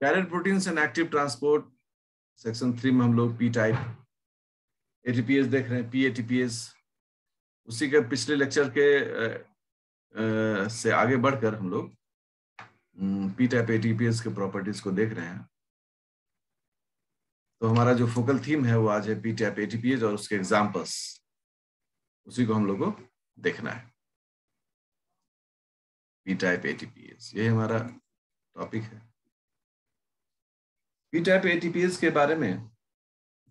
Carrier proteins and active transport, section 3 में हम लोग पी टाइप एटीपीएस देख रहे हैं, पी एटीपीएस। उसी के पिछले लेक्चर के से आगे बढ़कर हम लोग पी टाइप एटीपीएस के प्रॉपर्टीज को देख रहे हैं। तो हमारा जो फोकल थीम है वो आज है पी टाइप एटीपीएस और उसके एग्जांपल्स, उसी को हम लोग को देखना है। पी टाइप एटीपीएस ये हमारा टॉपिक है। पी टाइप एटीपीएस के बारे में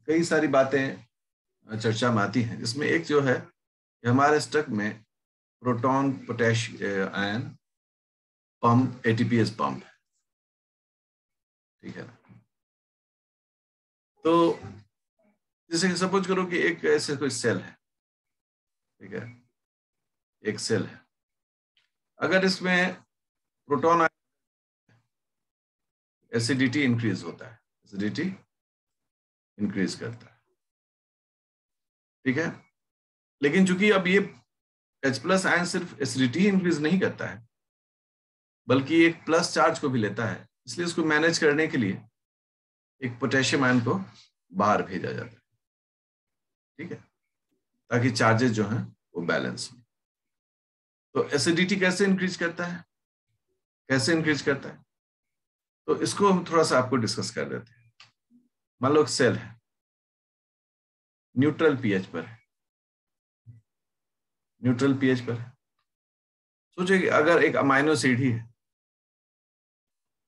कई सारी बातें चर्चा में आती हैं, जिसमें एक जो है हमारे स्टक में proton potash ion pump ATPase pump है, ठीक है ना। तो जैसे सपोज करो कि एक ऐसे कोई सेल है, ठीक है, एक सेल है। अगर इसमें प्रोटॉन एसिडिटी इंक्रीज होता है, एसिडिटी इंक्रीज करता है, ठीक है। लेकिन चूंकि अब ये H+ आयन सिर्फ एसिडिटी इंक्रीज नहीं करता है, बल्कि एक प्लस चार्ज को भी लेता है, इसलिए इसको मैनेज करने के लिए एक पोटेशियम आयन को बाहर भेजा जाता है, ठीक है, ताकि चार्जेस जो हैं वो बैलेंस हो। तो एसिडिटी कैसे इंक्रीज करता है, कैसे इंक्रीज करता है, तो इसको हम थोड़ा सा आपको डिस्कस कर देते हैं। मान लो सेल है, न्यूट्रल पीएच पर है, न्यूट्रल पीएच पर है। सोचिए कि अगर एक अमाइनो एसिड ही है,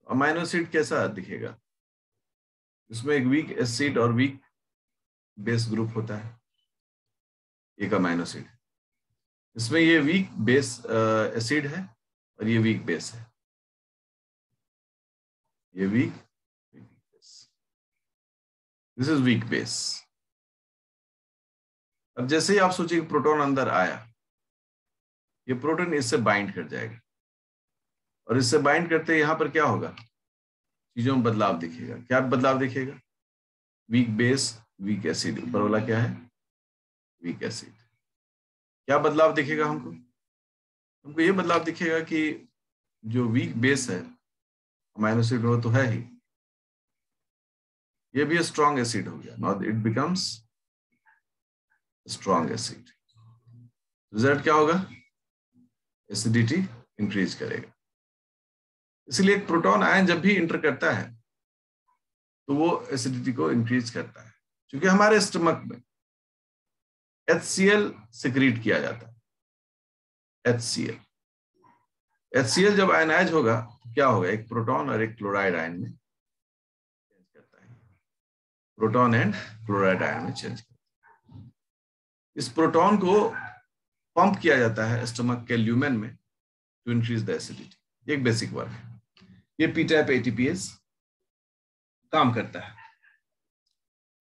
अमाइनो एसिड कैसा दिखेगा, इसमें एक वीक एसिड और वीक बेस ग्रुप होता है। एक अमाइनो एसिड, इसमें ये वीक बेस एसिड है और ये वीक बेस है, ये weak base, this is weak base. अब जैसे ही आप सोचिए प्रोटॉन अंदर आया, ये प्रोटॉन इससे बाइंड कर जाएगा, और इससे बाइंड करते यहां पर क्या होगा, चीजों में बदलाव दिखेगा। क्या बदलाव दिखेगा, वीक बेस वीक एसिड, ऊपर वाला क्या है, वीक एसिड। क्या बदलाव दिखेगा हमको, हमको ये बदलाव दिखेगा कि जो वीक बेस है अमाइनो एसिड हो तो है ही, ये भी स्ट्रॉन्ग एसिड हो गया, now it becomes strong acid. Result क्या होगा, एसिडिटी इंक्रीज करेगा। इसलिए एक प्रोटॉन आयन जब भी इंटर करता है तो वो एसिडिटी को इंक्रीज करता है, क्योंकि हमारे स्टमक में HCl सिक्रीट किया जाता है। HCl जब आयनाइज होगा तो क्या होगा, एक प्रोटॉन और एक क्लोराइड आयन में चेंज करता है, प्रोटॉन एंड क्लोराइड आयन में चेंज करता है। इस प्रोटॉन को पंप किया जाता है स्टमक के ल्यूमेन में टू इंक्रीज द एसिडिटी। एक बेसिक वर्क है, ये पी टाइप एटीपीएस काम करता है।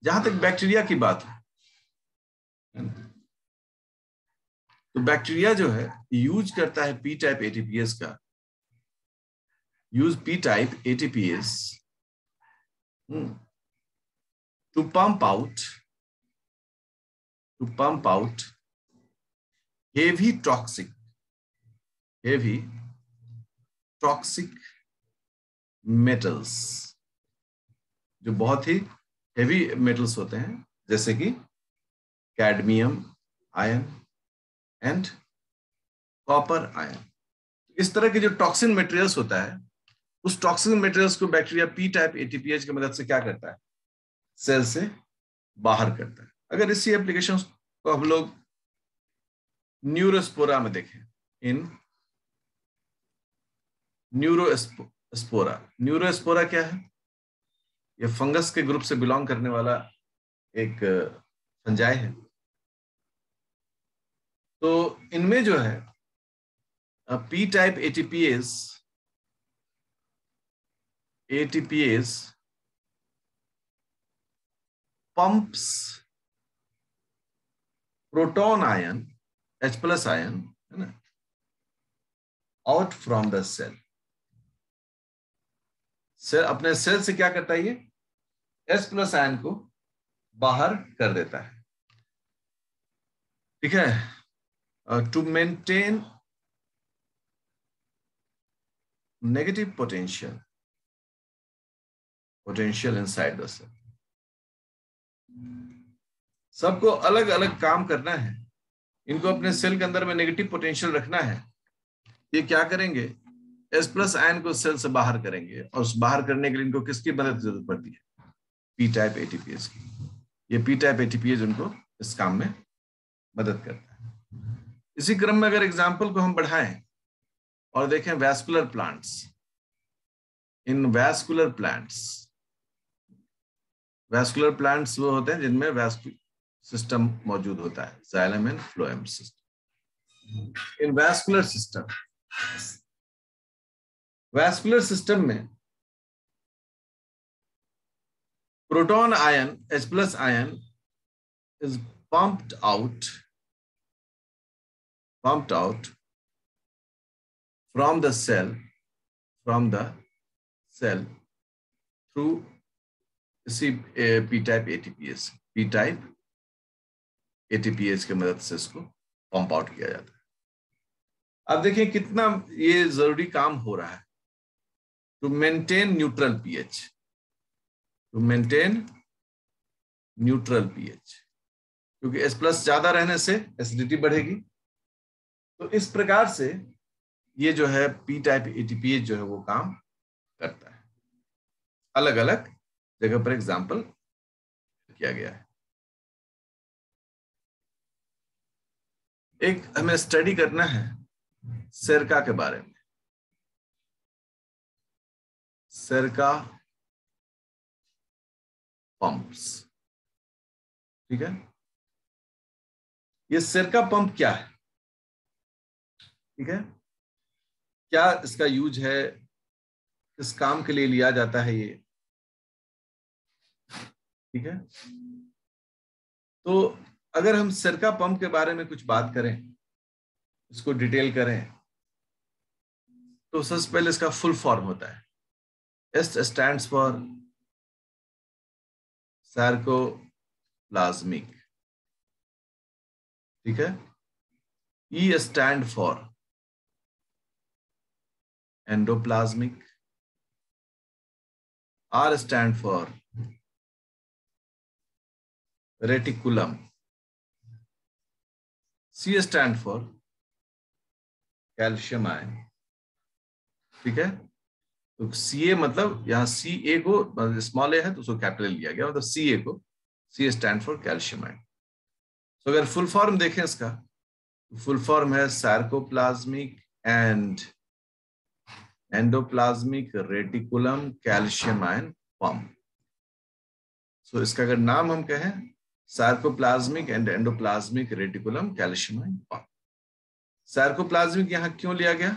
जहां तक बैक्टीरिया की बात है, तो बैक्टीरिया जो है यूज करता है पी टाइप एटीपीएस का, use P type ATPase to pump out heavy toxic metals, जो बहुत ही हेवी मेटल्स होते हैं, जैसे कि cadmium ion and copper ion. इस तरह के जो टॉक्सिन मटेरियल्स होता है, उस टॉक्सिन मटेरियल्स को बैक्टीरिया पी टाइप एटीपीएच की मदद से क्या करता है, सेल से बाहर करता है। अगर इसी एप्लीकेशन को हम लोग न्यूरोस्पोरा में देखें, इन न्यूरोस्पोरा क्या है, ये फंगस के ग्रुप से बिलोंग करने वाला एक फंजाई है। तो इनमें जो है P type ATPase pumps proton ion H+ ion, है ना, out from the cell. Cell अपने सेल से क्या करता है, ये H+ आयन को बाहर कर देता है, ठीक है, to maintain negative potential potential inside the cell. सबको अलग अलग काम करना है, इनको अपने सेल के अंदर में नेगेटिव पोटेंशियल रखना है। ये क्या करेंगे, H+ आयन को सेल से बाहर करेंगे, और उस बाहर करने के लिए इनको किसकी मदद की जरूरत पड़ती है, पी टाइप एटीपीएस की। ये पी टाइप एटीपीएस उनको इस काम में मदद करता है। इसी क्रम में अगर एग्जाम्पल को हम बढ़ाएं और देखें वैस्कुलर प्लांट्स, इन वैस्कुलर प्लांट्स वो होते हैं जिनमें वैस्कुलर सिस्टम मौजूद होता है, जाइलम एंड फ्लोएम सिस्टम। इन वैस्कुलर सिस्टम में proton ion H+ ion is pumped out from the cell through इसी पी टाइप एटीपीएस की मदद से इसको पंप आउट किया जाता है। अब देखिए कितना ये जरूरी काम हो रहा है, टू मेंटेन न्यूट्रल पीएच, क्योंकि H+ ज्यादा रहने से एसिडिटी बढ़ेगी। तो इस प्रकार से ये जो है पी टाइप एटीपीएच जो है वो काम करता है। अलग अलग जगह पर एग्जाम्पल किया गया है। एक हमें स्टडी करना है सेरका के बारे में। सेरका पंप्स, ठीक है। ये सेरका पंप क्या है, ठीक है, क्या इसका यूज है, किस काम के लिए लिया जाता है ये, ठीक है। तो अगर हम सेरका पंप के बारे में कुछ बात करें, इसको डिटेल करें, तो सबसे पहले इसका फुल फॉर्म होता है, S stands for सार्कोप्लाज्मिक, ठीक है। E stand for endoplasmic, R stand for reticulum, C stand for calcium ion, ठीक है। तो CA मतलब यहाँ CA को स्मॉल ए है तो उसको कैपिटल लिया गया, मतलब CA को, C stand for calcium ion. तो अगर फुल फॉर्म देखें इसका, फुल फॉर्म है sarcoplasmic and endoplasmic reticulum calcium ion pump. So इसका अगर नाम हम कहें, sarcoplasmic and endoplasmic reticulum calcium ion pump. Sarcoplasmic यहां क्यों लिया गया,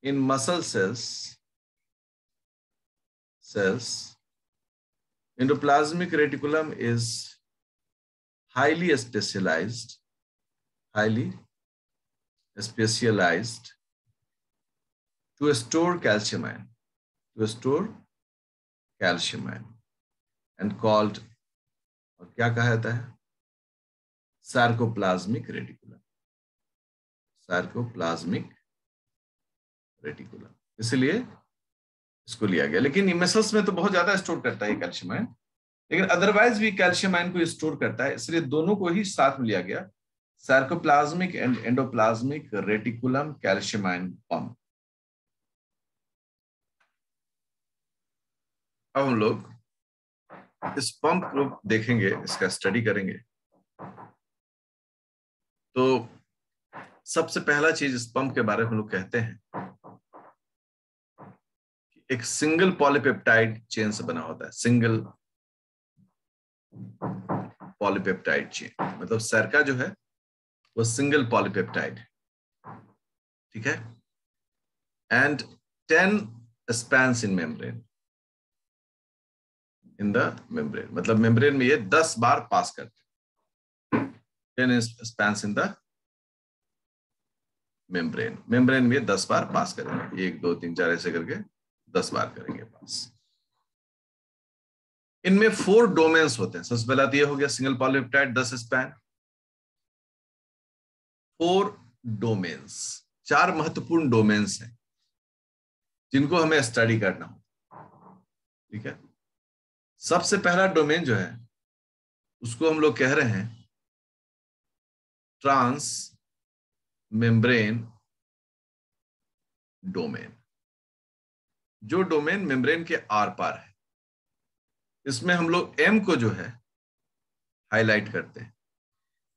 in muscle cells, endoplasmic reticulum is highly specialized to store calcium ion, and called, और क्या कहा जाता है, सार्कोप्लाज्मिक रेटिकुलम, इसलिए इसको लिया गया। लेकिन मसल्स में तो बहुत ज्यादा स्टोर करता है कैल्शियम आयन, लेकिन अदरवाइज भी कैल्शियम आयन को स्टोर करता है, इसलिए दोनों को ही साथ में लिया गया, sarcoplasmic and endoplasmic reticulum calcium ion pump. अब हम लोग इस पंप को देखेंगे, इसका स्टडी करेंगे। तो सबसे पहला चीज इस पंप के बारे में हम लोग कहते हैं, एक सिंगल पॉलीपेप्टाइड चेन से बना होता है, सिंगल पॉलीपेप्टाइड चेन, मतलब सेरका जो है वो सिंगल पॉलीपेप्टाइड, ठीक है। And 10 spans in the membrane, मतलब मेम्ब्रेन में ये 10 बार पास करते हैं, 10 स्पैन्स इन द मेम्ब्रेन में 10 बार पास करेंगे, 1 2 3 4 ऐसे करके 10 बार करेंगे पास। इनमें 4 डोमेन्स होते हैं। सबसे पहला तो ये हो गया सिंगल पॉलीपेप्टाइड 10 स्पैन। 4 डोमेन्स, 4 महत्वपूर्ण डोमेन्स हैं जिनको हमें स्टडी करना हो। ठीक है। सबसे पहला डोमेन जो है उसको हम लोग कह रहे हैं ट्रांस मेम्ब्रेन डोमेन, जो डोमेन मेम्ब्रेन के आर पार है। इसमें हम लोग एम को जो है हाईलाइट करते हैं,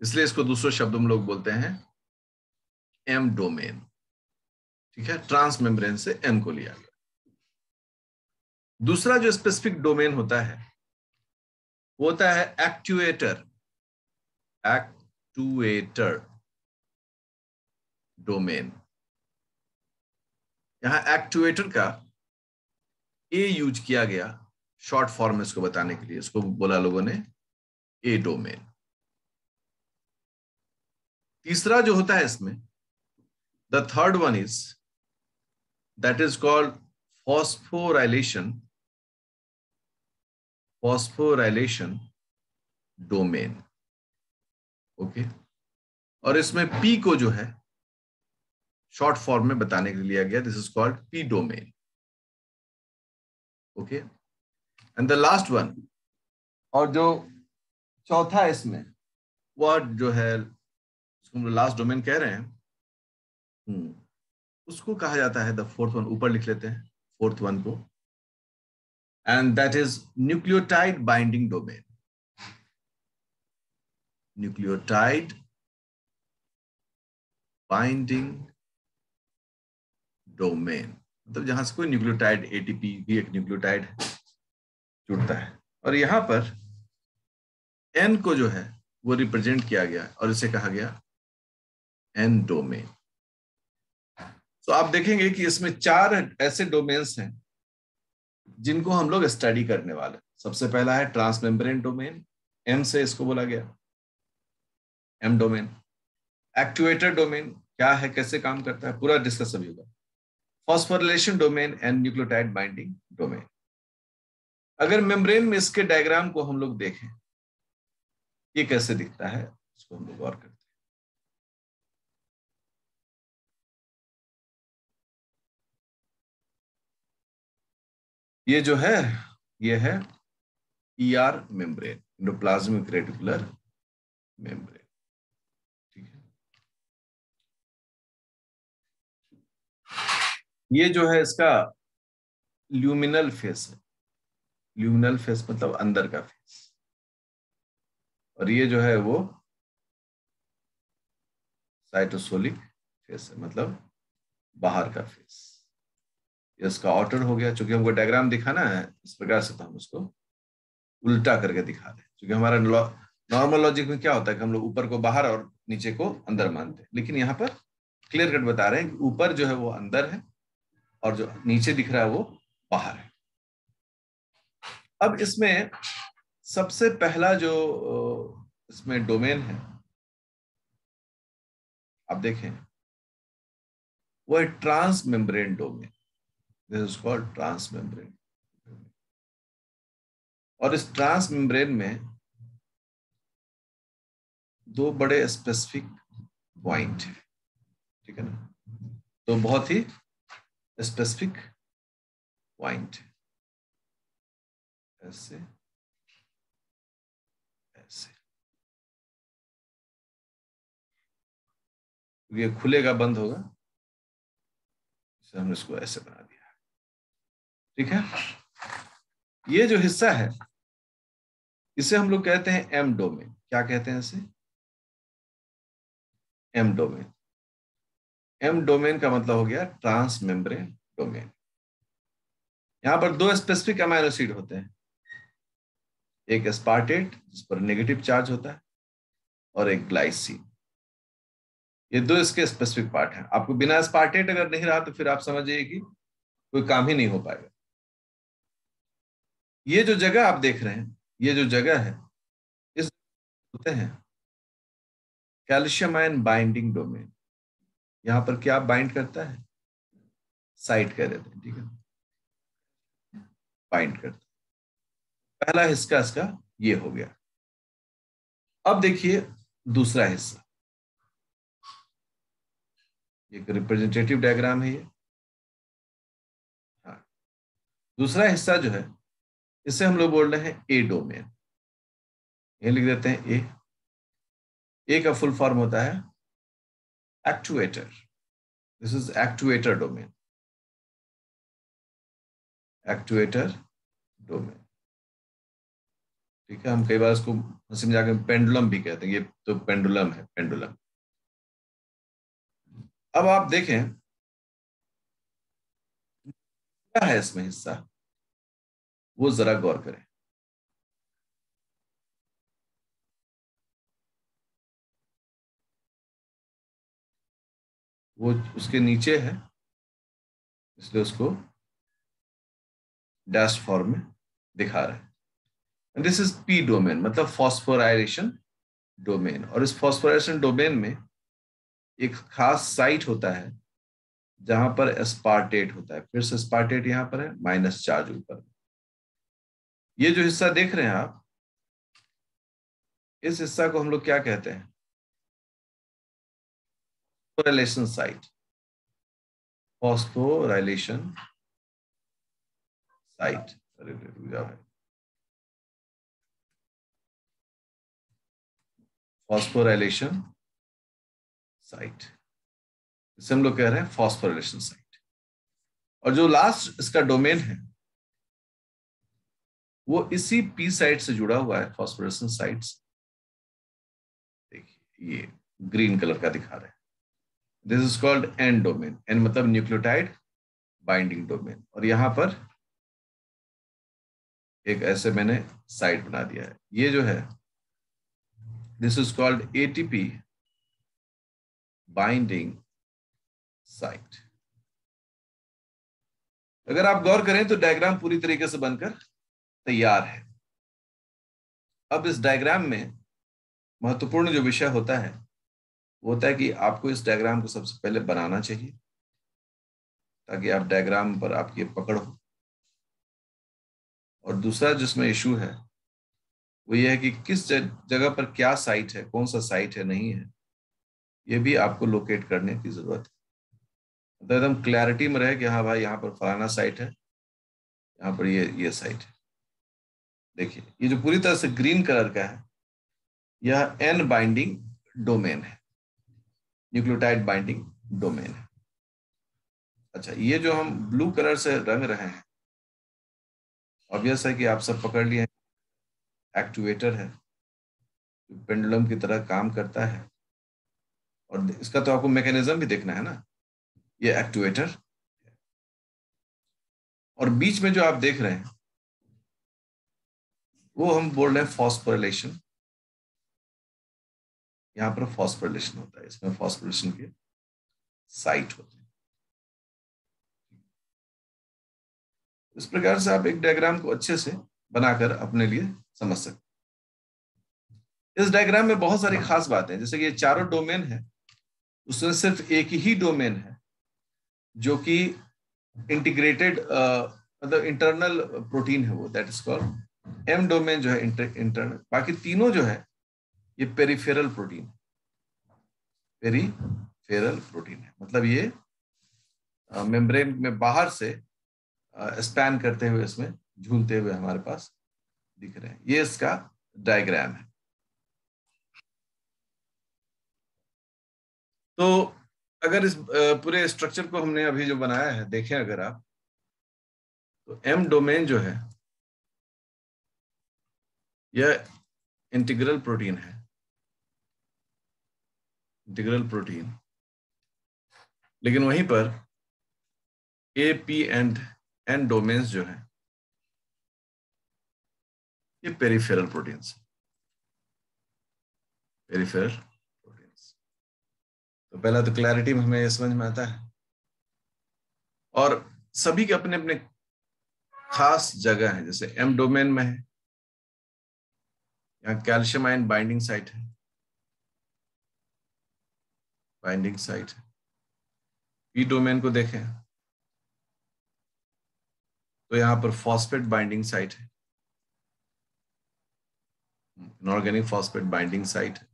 इसलिए इसको दूसरे शब्द हम लोग बोलते हैं एम डोमेन। ठीक है, ट्रांस मेम्ब्रेन से एम को लिया गया। दूसरा जो स्पेसिफिक डोमेन होता है वो होता है एक्चुएटर, एक्चुएटर डोमेन। यहां एक्चुएटर का ए यूज किया गया शॉर्ट फॉर्म में इसको बताने के लिए, इसको बोला लोगों ने ए डोमेन। तीसरा जो होता है इसमें, the third one is that is called phosphorylation, phosphorylation domain. Okay, और इसमें पी को जो है शॉर्ट फॉर्म में बताने के लिए लिया गया, this is called P domain. Okay, and the last one, और जो चौथा इसमें वह जो है उसको हम लास्ट डोमेन कह रहे हैं, उसको कहा जाता है, द फोर्थ वन ऊपर लिख लेते हैं फोर्थ वन को, and that is nucleotide binding domain. Nucleotide binding domain, मतलब जहां से कोई न्यूक्लियोटाइड, एटीपी भी एक न्यूक्लियोटाइड है, जुड़ता है। और यहां पर एन को जो है वो रिप्रेजेंट किया गया और इसे कहा गया एन डोमेन। तो आप देखेंगे कि इसमें 4 ऐसे डोमेन्स हैं जिनको हम लोग स्टडी करने वाले। सबसे पहला है ट्रांसमेम्ब्रेन डोमेन, एम से इसको बोला गया एम डोमेन। एक्चुएटर डोमेन क्या है, कैसे काम करता है, पूरा डिस्कस अभी होगा। Phosphorylation domain and nucleotide binding domain. अगर मेम्ब्रेन में इसके डायग्राम को हम लोग देखें, ये कैसे दिखता है, इसको हम लोग गौर करते हैं। ये जो है ये है ER membrane, endoplasmic reticular membrane. ठीक है, ये जो है इसका ल्यूमिनल फेस है, ल्यूमिनल फेस मतलब अंदर का फेस, और ये जो है वो साइटोसोलिक फेस है, मतलब बाहर का फेस। ये इसका आउटर हो गया। चूंकि हमको डायग्राम दिखाना है इस प्रकार से, तो हम उसको उल्टा करके दिखा रहे हैं। क्योंकि हमारा नॉर्मल लॉजिक में क्या होता है कि हम लोग ऊपर को बाहर और नीचे को अंदर मानते हैं, लेकिन यहाँ पर क्लियर कट बता रहे हैं कि ऊपर जो है वो अंदर है और जो नीचे दिख रहा है वो बाहर है। अब इसमें सबसे पहला जो इसमें डोमेन है आप देखें, वो है trans membrane domain. This is called trans membrane. और इस ट्रांस मेम्ब्रेन में 2 बड़े स्पेसिफिक पॉइंट है, ठीक है ना, तो बहुत ही स्पेसिफिक पॉइंट है, ऐसे ऐसे। ये खुलेगा बंद होगा, हमने इसको ऐसे बना दिया। ठीक है, ये जो हिस्सा है इसे हम लोग कहते हैं एम डोमेन। क्या कहते हैं इसे? M domain. एम डोमेन का मतलब हो गया ट्रांस मेम्ब्रेन डोमेन। यहां पर 2 स्पेसिफिक अमाइनो एसिड होते हैं, एक एस्पार्टेट जिस पर नेगेटिव चार्ज होता है और एक ग्लाइसिन। ये 2 इसके स्पेसिफिक पार्ट हैं। आपको बिना एस्पार्टेट अगर नहीं रहा तो फिर आप समझिए कि कोई काम ही नहीं हो पाएगा। ये जो जगह आप देख रहे हैं, ये जो जगह है, इस होते हैं कैल्शियम आयन बाइंडिंग डोमेन। यहां पर क्या बाइंड करता है? साइट कह देते हैं, ठीक है, बाइंड करता है। पहला हिस्सा इसका ये हो गया। अब देखिए दूसरा हिस्सा, एक रिप्रेजेंटेटिव डायग्राम है ये। हाँ, दूसरा हिस्सा जो है इसे हम लोग बोल रहे हैं ए डोमेन। ये लिख देते हैं ए का फुल फॉर्म होता है actuator. This is actuator domain, actuator domain. ठीक है, हम कई बार इसको हंसी मजाक में पेंडुलम भी कहते हैं, ये तो पेंडुलम है, पेंडुलम। अब आप देखें क्या है इसमें हिस्सा, वो जरा गौर करें। वो उसके नीचे है, इसलिए उसको डैश फॉर्म में दिखा रहा है। दिस इज पी डोमेन, मतलब फॉस्फोराइलेशन डोमेन। और इस फॉस्फोराइलेशन डोमेन में एक खास साइट होता है जहां पर एस्पार्टेट होता है। फिर से एस्पार्टेट यहां पर है, माइनस चार्ज ऊपर। ये जो हिस्सा देख रहे हैं आप, इस हिस्सा को हम लोग क्या कहते हैं? Phosphorylation site, phosphorylation site. Phosphorylation site, इसे हम लोग कह रहे हैं फॉस्फोराइलेशन साइट। और जो लास्ट इसका डोमेन है वो इसी पी साइट से जुड़ा हुआ है, फॉस्फोरेशन साइट्स। देखिए ये ग्रीन कलर का दिखा रहे हैं। This is called N domain. N मतलब न्यूक्लियोटाइड बाइंडिंग डोमेन। और यहां पर एक ऐसे मैंने साइट बना दिया है, ये जो है this is called ATP binding site. अगर आप गौर करें तो डायग्राम पूरी तरीके से बनकर तैयार है। अब इस डायग्राम में महत्वपूर्ण जो विषय होता है वो होता है कि आपको इस डायग्राम को सबसे पहले बनाना चाहिए, ताकि आप डायग्राम पर आपकी पकड़ हो। और दूसरा जिसमें इशू है वो ये है कि किस जगह पर क्या साइट है, कौन सा साइट है, नहीं है, ये भी आपको लोकेट करने की जरूरत है। तो एकदम क्लैरिटी में रहे कि हाँ भाई यहाँ पर फलाना साइट है, यहाँ पर ये साइट है। देखिए ये जो पूरी तरह से ग्रीन कलर का है, यह एन बाइंडिंग डोमेन है, न्यूक्लियोटाइड बाइंडिंग डोमेन है। अच्छा, ये जो हम ब्लू कलर से रंग रहे हैं, ऑब्वियस है कि आप सब पकड़ लिए, एक्चुएटर है, पेंडुलम की तरह काम करता है। और इसका तो आपको मैकेनिज्म भी देखना है ना, ये एक्चुएटर। और बीच में जो आप देख रहे हैं वो हम बोल रहे हैं फॉस्फोरिलेशन। यहाँ पर फॉस्फोरिलेशन होता है, इसमें फॉस्फोरिलेशन के साइट होते हैं। इस प्रकार से आप एक डायग्राम को अच्छे से बनाकर अपने लिए समझ सकते हैं। इस डायग्राम में बहुत सारी खास बातें हैं, जैसे कि ये चारों डोमेन है, उसमें सिर्फ एक ही डोमेन है जो कि इंटीग्रेटेड मतलब इंटरनल प्रोटीन है, वो that is called M domain जो है इंटरनल। बाकी तीनों जो है ये पेरिफेरल प्रोटीन, पेरिफेरल प्रोटीन है, मतलब ये मेम्ब्रेन में बाहर से स्पैन करते हुए, इसमें झूलते हुए हमारे पास दिख रहे हैं। ये इसका डायग्राम है। तो अगर इस पूरे स्ट्रक्चर को हमने अभी जो बनाया है देखें अगर आप, तो एम डोमेन जो है यह इंटीग्रल प्रोटीन है, इंटीग्रल प्रोटीन। लेकिन वहीं पर A P and N domains जो है ये पेरिफेरल प्रोटीन्स, पेरिफेरल प्रोटीन्स। तो पहला तो क्लैरिटी में हमें ये समझ में आता है। और सभी के अपने अपने खास जगह है। जैसे एम डोमेन में है, यहाँ कैल्शियम आयन बाइंडिंग साइट है, बाइंडिंग साइट है। पी डोमेन को देखें तो यहाँ पर फॉस्फेट बाइंडिंग साइट है, इनऑर्गेनिक फॉस्फेट बाइंडिंग साइट है।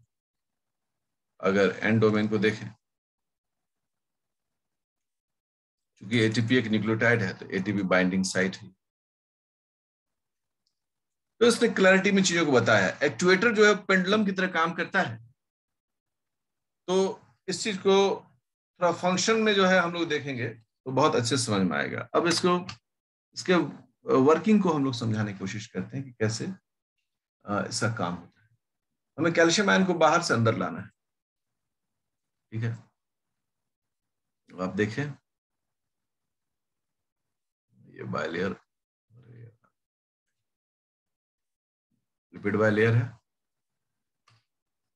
अगर एन डोमेन को देखें, क्योंकि एटीपी एक न्यूक्लियोटाइड है तो एटीपी बाइंडिंग साइट है। तो इसने क्लैरिटी में चीजों को बताया है। एक्चुएटर जो है पेंडुलम की तरह काम करता है। तो इस चीज को थोड़ा फंक्शन में जो है हम लोग देखेंगे तो बहुत अच्छे से समझ में आएगा। अब इसको इसके वर्किंग को हम लोग समझाने की कोशिश करते हैं कि कैसे इसका काम होता है। हमें कैल्शियम आयन को बाहर से अंदर लाना है, ठीक है। आप देखें ये बायलेयर, लिपिड बायलेयर है,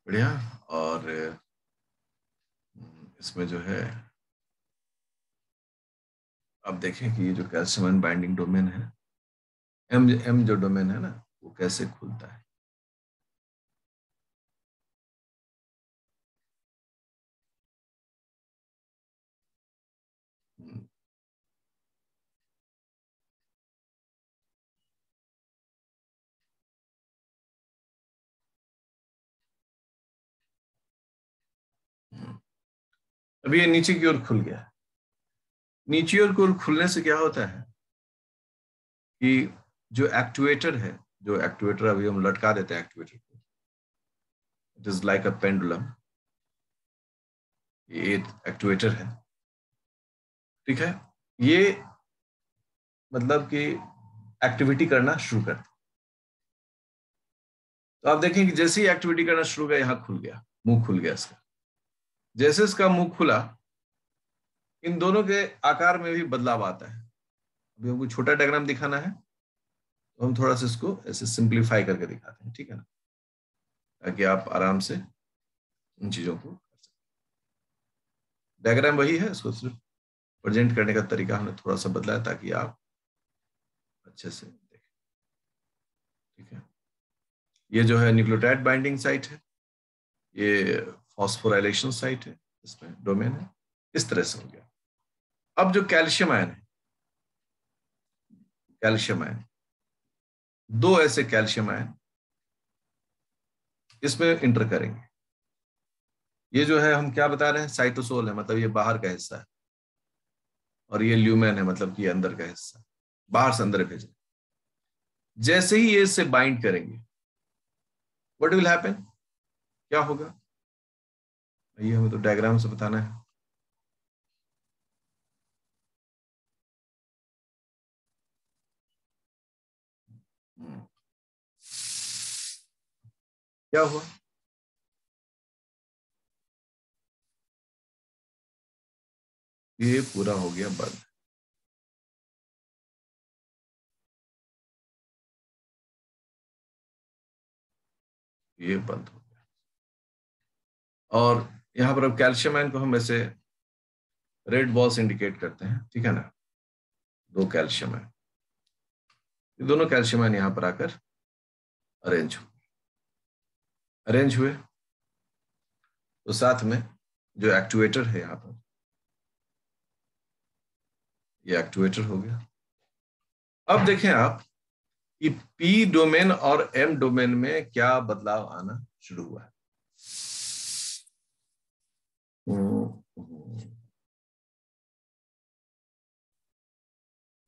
बढ़िया। और इसमें जो है आप देखें कि ये जो कैल्शियम आयन बाइंडिंग डोमेन है, एम जो डोमेन है ना, वो कैसे खुलता है। अभी ये नीचे की ओर खुल गया। नीचे ओर खुलने से क्या होता है कि जो एक्चुएटर है, जो एक्चुएटर अभी हम लटका देते हैं एक्चुएटर को, it is like a pendulum. ये एक्चुएटर है, ठीक है। ये मतलब कि एक्टिविटी करना शुरू करता है। तो आप देखें कि जैसे ही एक्टिविटी करना शुरू किया, यहां खुल गया, मुंह खुल गया इसका। जैसे इसका मुंह खुला, इन दोनों के आकार में भी बदलाव आता है। अभी हमको छोटा डायग्राम दिखाना है, तो हम थोड़ा सा इसको ऐसे सिंप्लीफाई करके दिखाते हैं, ठीक है ना, ताकि आप आराम से इन चीजों को कर सकें। डायग्राम वही है, इसको सिर्फ प्रेजेंट करने का तरीका हमने थोड़ा सा बदला है ताकि आप अच्छे से देखें, ठीक है। ये जो है न्यूक्लियोटाइड बाइंडिंग साइट है, ये फॉस्फोराइलेशन साइट है, इसमें डोमेन है। इस तरह से हो गया। अब जो कैल्शियम आयन है, कैल्शियम आयन, दो ऐसे कैल्शियम आयन इसमें इंटर करेंगे। ये जो है हम क्या बता रहे हैं, साइटोसोल है, मतलब ये बाहर का हिस्सा है, और ये ल्यूमेन है, मतलब कि ये अंदर का हिस्सा, बाहर से अंदर भेजा। जैसे ही ये इससे बाइंड करेंगे, व्हाट विल हैपन, क्या होगा, ये हमें तो डायग्राम से बताना है। क्या हुआ, ये पूरा हो गया बंद। ये बंद हो गया। और यहां पर अब कैल्शियम आयन को हम ऐसे रेड बॉल से इंडिकेट करते हैं, ठीक है ना। दो कैल्शियम आयन, ये दोनों कैल्शियम आयन यहां पर आकर अरेंज हुए। तो साथ में जो एक्चुएटर है यहां पर, ये एक्चुएटर हो गया। अब देखें आप कि पी डोमेन और एम डोमेन में क्या बदलाव आना शुरू हुआ है।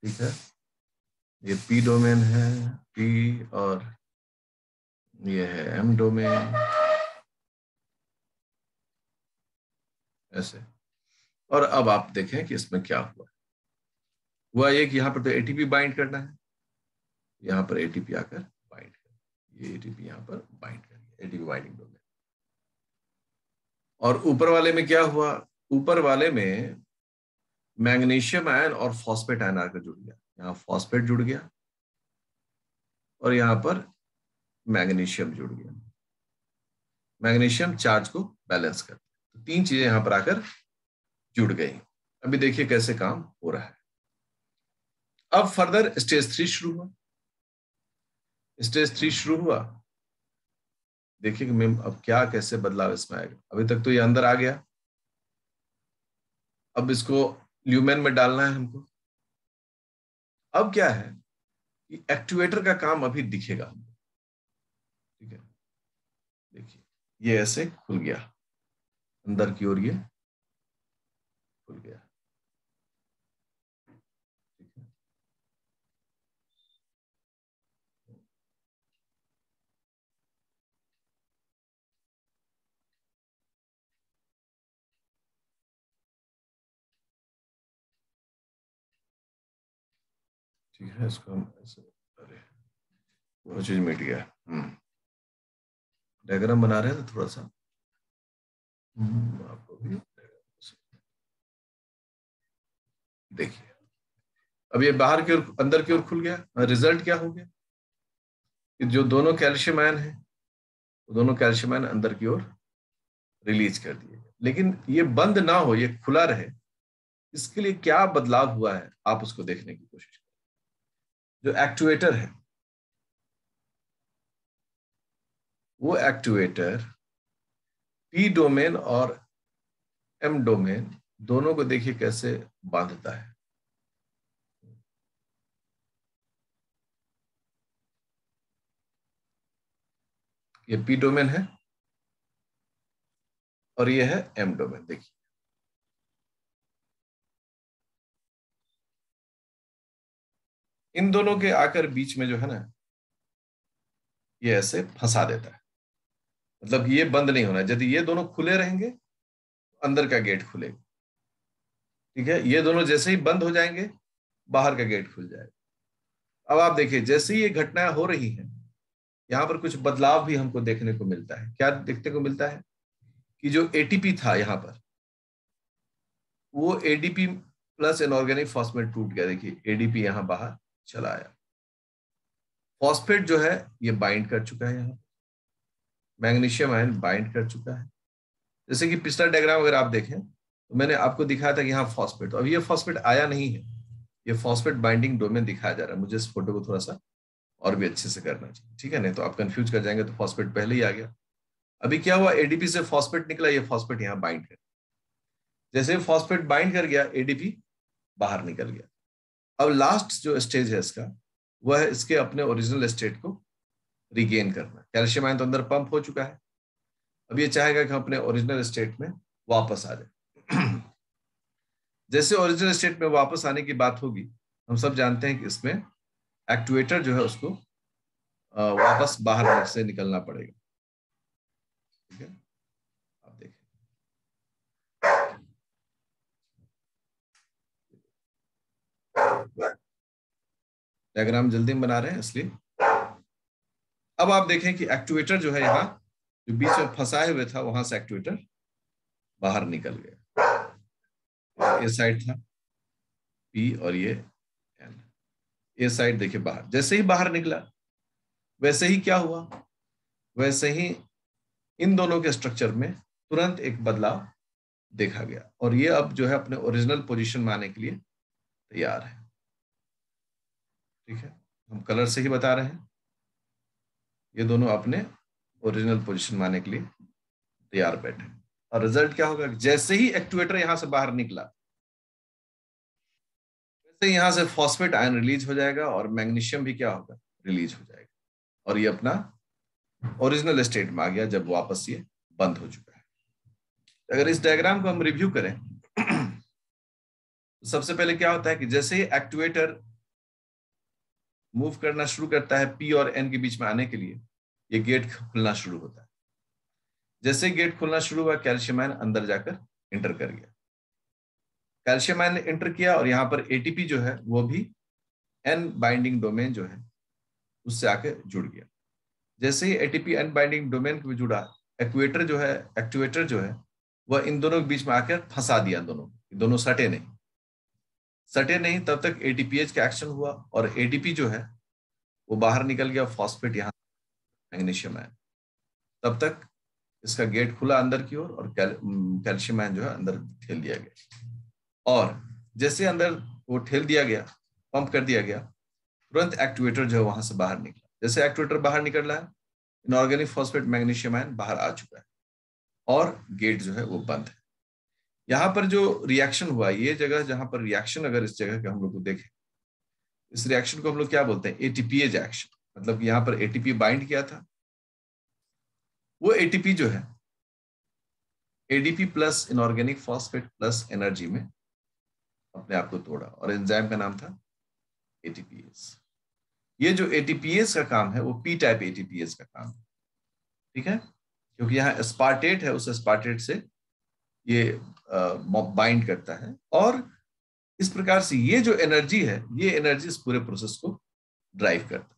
ठीक है, ये पी डोमेन है, पी, और ये है एम डोमेन, ऐसे। और अब आप देखें कि इसमें क्या हुआ ये कि यहाँ पर तो एटीपी बाइंड करना है, यहाँ पर एटीपी आकर बाइंड कर, ये एटीपी यहाँ पर बाइंड कर गया, एटीपी बाइंडिंग डोमेन। और ऊपर वाले में क्या हुआ, ऊपर वाले में मैग्नीशियम आयन और फॉस्फेट आयन आकर जुड़ गया। यहाँ फॉस्फेट जुड़ गया और यहाँ पर मैग्नीशियम जुड़ गया। मैग्नीशियम चार्ज को बैलेंस करता है। तो तीन चीजें यहां पर आकर जुड़ गई। अभी देखिए कैसे काम हो रहा है। अब फर्दर स्टेज 3 शुरू हुआ। स्टेज 3 शुरू हुआ, देखिए कि मैं अब क्या कैसे बदलाव इसमें आएगा। अभी तक तो ये अंदर आ गया, अब इसको ल्यूमेन में डालना है हमको। अब क्या है कि एक्चुएटर का काम अभी दिखेगा हमको, ठीक है। देखिए ये ऐसे खुल गया, अंदर की ओर ये खुल गया, ठीक है। ठीक है, इसको हम ऐसे, अरे वो चीज मिट गया। डायग्राम बना रहे हैं तो थोड़ा सा आपको भी देखिए, अब ये बाहर की ओर अंदर की ओर खुल गया। रिजल्ट क्या हो गया कि जो दोनों कैल्शियम आयन है, वो दोनों कैल्शियम आयन अंदर की ओर रिलीज कर दिए गए। लेकिन ये बंद ना हो, ये खुला रहे, इसके लिए क्या बदलाव हुआ है आप उसको देखने की कोशिश करें। जो एक्चुएटर है, वो एक्चुएटर पी डोमेन और एम डोमेन दोनों को देखिए कैसे बांधता है। ये पी डोमेन है और ये है एम डोमेन। देखिए इन दोनों के आकर बीच में जो है ना, ये ऐसे फंसा देता है। मतलब ये बंद नहीं होना है। यदि ये दोनों खुले रहेंगे तो अंदर का गेट खुलेगा। ठीक है, ये दोनों जैसे ही बंद हो जाएंगे, बाहर का गेट खुल जाएगा। अब आप देखिए, जैसे ही ये घटनाएं हो रही हैं, यहाँ पर कुछ बदलाव भी हमको देखने को मिलता है। क्या देखने को मिलता है कि जो एटीपी था यहाँ पर, वो एडीपी प्लस इनऑर्गेनिक फॉस्फेट टूट गया। देखिए एडीपी यहाँ बाहर चला आया। फॉस्फेट जो है ये बाइंड कर चुका है, यहाँ मैग्नीशियम आयन बाइंड कर चुका है। जैसे कि पिछला डायग्राम अगर आप देखें तो मैंने आपको दिखाया था कि यहाँ फॉस्फेट, तो अब ये फॉस्फेट आया नहीं है, ये फॉस्फेट बाइंडिंग डोमेन दिखाया जा रहा है। मुझे इस फोटो को थोड़ा सा और भी अच्छे से करना चाहिए, ठीक है, नहीं तो आप कंफ्यूज कर जाएंगे। तो फॉस्फेट पहले ही आ गया। अभी क्या हुआ, एडीपी से फॉस्फेट निकला, ये फॉस्फेट यहाँ बाइंड कर, जैसे फॉस्फेट बाइंड कर गया, एडीपी बाहर निकल गया। अब लास्ट जो स्टेज है इसका, वह है इसके अपने ओरिजिनल स्टेट को रिगेन करना। कैल्शियम आयन तो अंदर पंप हो चुका है, अब ये चाहेगा कि हम अपने ओरिजिनल स्टेट में वापस आ जाए। जैसे ओरिजिनल स्टेट में वापस आने की बात होगी, हम सब जानते हैं कि इसमें एक्चुएटर जो है उसको वापस बाहर से निकलना पड़ेगा। ठीक है, आप देखें, डायग्राम जल्दी में बना रहे हैं इसलिए। अब आप देखें कि एक्चुएटर जो है यहाँ, जो बीच में फंसाए हुए था, वहां से एक्चुएटर बाहर निकल गया। ये साइड था पी और ये एन, ये साइड देखिए बाहर। जैसे ही बाहर निकला, वैसे ही क्या हुआ, वैसे ही इन दोनों के स्ट्रक्चर में तुरंत एक बदलाव देखा गया, और ये अब जो है अपने ओरिजिनल पोजीशन में आने के लिए तैयार है। ठीक है, हम कलर से ही बता रहे हैं, ये दोनों अपने ओरिजिनल पोजीशन में आने के लिए तैयार बैठे। और रिजल्ट क्या होगा, जैसे ही एक्चुएटर यहां से बाहर निकला, वैसे यहां से फॉस्फेट आयन रिलीज हो जाएगा और मैग्नीशियम भी क्या होगा, रिलीज हो जाएगा, और ये अपना ओरिजिनल स्टेट में आ गया जब वापस ये बंद हो चुका है। अगर इस डायग्राम को हम रिव्यू करें तो सबसे पहले क्या होता है कि जैसे ही एक्चुएटर मूव करना शुरू करता है पी और एन के बीच में आने के लिए, ये गेट खुलना शुरू होता है। जैसे गेट खुलना शुरू हुआ, कैल्शियम आयन अंदर जाकर इंटर कर गया। कैल्शियम आयन ने इंटर किया और यहाँ पर एटीपी जो है वो भी एन बाइंडिंग डोमेन जो है उससे आकर जुड़ गया। जैसे ही एटीपी एन बाइंडिंग डोमेन में जुड़ा, एक्चुएटर जो है वह इन दोनों के बीच में आकर फंसा दिया। दोनों सटे नहीं तब तक एटीपीएच का एक्शन हुआ और एटीपी जो है वो बाहर निकल गया, फॉस्फेट यहाँ मैग्नीशियम आयन। तब तक इसका गेट खुला अंदर की ओर और कैल्शियम आयन जो है अंदर ठेल दिया गया। और जैसे अंदर वो ठेल दिया गया, पंप कर दिया गया, तुरंत एक्चुएटर जो है वहां से बाहर निकला। जैसे एक्चुएटर बाहर निकल रहा है, इनऑर्गेनिक फॉस्फेट मैग्नीशियम आयन बाहर आ चुका है और गेट जो है वो बंद है। यहाँ पर जो रिएक्शन हुआ, ये जगह जहां पर रिएक्शन, अगर इस जगह के हम लोग को देखें, इस रिएक्शन को हम लोग क्या बोलते हैं, एटीपीएज एक्शन। मतलब यहाँ पर एटीपी बाइंड किया था, वो एटीपी जो है ADP plus inorganic phosphate plus energy में अपने आप को तोड़ा, और एंजाइम का नाम था एटीपीएस। ये जो एटीपीएस का काम है वो पी टाइप एटीपीएस का काम है। ठीक है, क्योंकि यहाँ एस्पार्टेट है, उस एस्पार्टेट से ये बाइंड करता है और इस प्रकार से ये जो एनर्जी है, ये एनर्जी इस पूरे प्रोसेस को ड्राइव करता है।